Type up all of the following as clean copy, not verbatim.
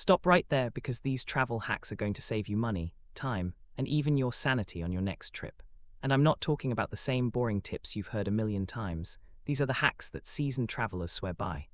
Stop right there because these travel hacks are going to save you money, time, and even your sanity on your next trip. And I'm not talking about the same boring tips you've heard a million times. These are the hacks that seasoned travelers swear by.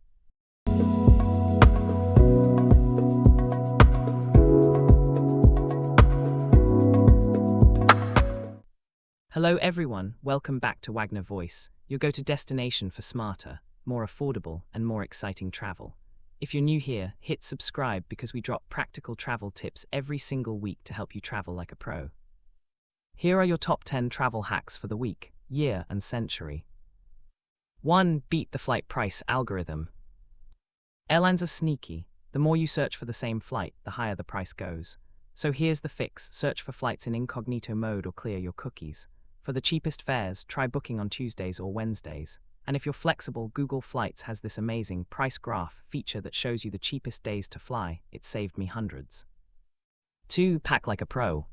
Hello everyone, welcome back to Wagner Voice, your go-to destination for smarter, more affordable, and more exciting travel. If you're new here, hit subscribe because we drop practical travel tips every single week to help you travel like a pro. Here are your top 10 travel hacks for the week, year, and century. 1. Beat the flight price algorithm. Airlines are sneaky. The more you search for the same flight, the higher the price goes. So here's the fix: search for flights in incognito mode or clear your cookies. For the cheapest fares, try booking on Tuesdays or Wednesdays. And if you're flexible, Google Flights has this amazing price graph feature that shows you the cheapest days to fly. It saved me hundreds. 2. Pack like a pro.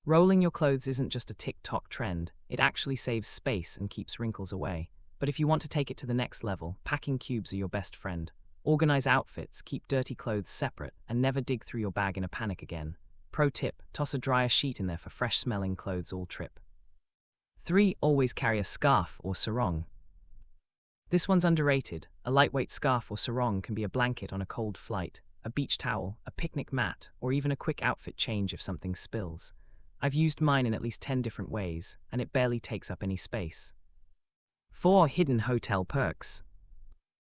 Rolling your clothes isn't just a TikTok trend, it actually saves space and keeps wrinkles away. But if you want to take it to the next level, packing cubes are your best friend. Organize outfits, keep dirty clothes separate, and never dig through your bag in a panic again. Pro tip: toss a dryer sheet in there for fresh-smelling clothes all trip. 3. Always carry a scarf or sarong. This one's underrated. A lightweight scarf or sarong can be a blanket on a cold flight, a beach towel, a picnic mat, or even a quick outfit change if something spills. I've used mine in at least 10 different ways, and it barely takes up any space. 4. Hidden hotel perks.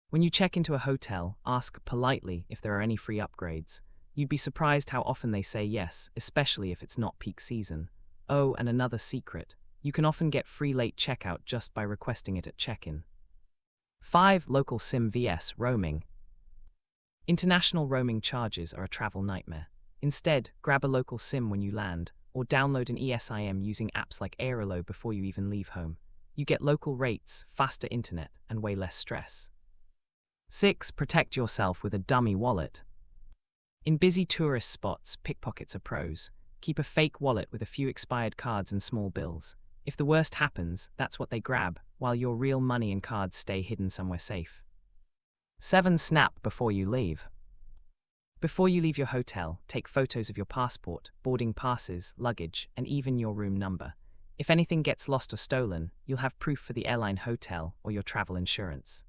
When you check into a hotel, ask politely if there are any free upgrades. You'd be surprised how often they say yes, especially if it's not peak season. Oh, and another secret: you can often get free late checkout just by requesting it at check-in. 5. Local SIM vs. roaming. International roaming charges are a travel nightmare. Instead, grab a local SIM when you land, or download an eSIM using apps like Airline before you even leave home. You get local rates, faster internet, and way less stress. 6. Protect yourself with a dummy wallet. In busy tourist spots, pickpockets are pros. Keep a fake wallet with a few expired cards and small bills. If the worst happens, that's what they grab, while your real money and cards stay hidden somewhere safe. 7. Snap before you leave. Before you leave your hotel, take photos of your passport, boarding passes, luggage, and even your room number. If anything gets lost or stolen, you'll have proof for the airline, hotel, or your travel insurance.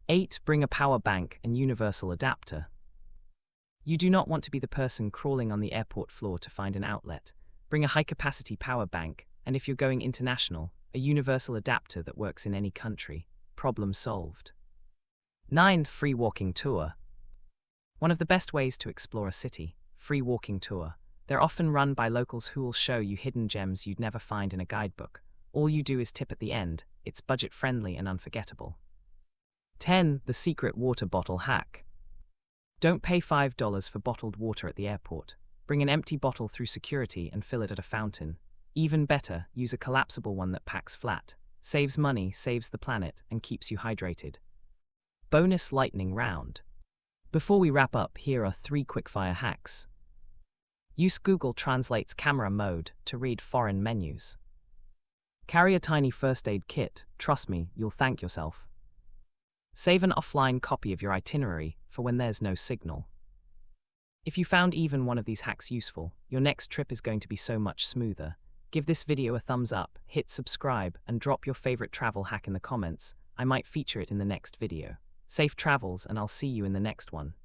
8. Bring a power bank and universal adapter. You do not want to be the person crawling on the airport floor to find an outlet. Bring a high-capacity power bank, and if you're going international, a universal adapter that works in any country. Problem solved. 9. Free walking tour. One of the best ways to explore a city: free walking tour. They're often run by locals who will show you hidden gems you'd never find in a guidebook. All you do is tip at the end. It's budget-friendly and unforgettable. 10. The secret water bottle hack. Don't pay $5 for bottled water at the airport. Bring an empty bottle through security and fill it at a fountain. Even better, use a collapsible one that packs flat. Saves money, saves the planet, and keeps you hydrated. Bonus lightning round. Before we wrap up, here are 3 quickfire hacks. Use Google Translate's camera mode to read foreign menus. Carry a tiny first aid kit. Trust me, you'll thank yourself. Save an offline copy of your itinerary for when there's no signal. If you found even one of these hacks useful, your next trip is going to be so much smoother. Give this video a thumbs up, hit subscribe, and drop your favorite travel hack in the comments. I might feature it in the next video. Safe travels, and I'll see you in the next one.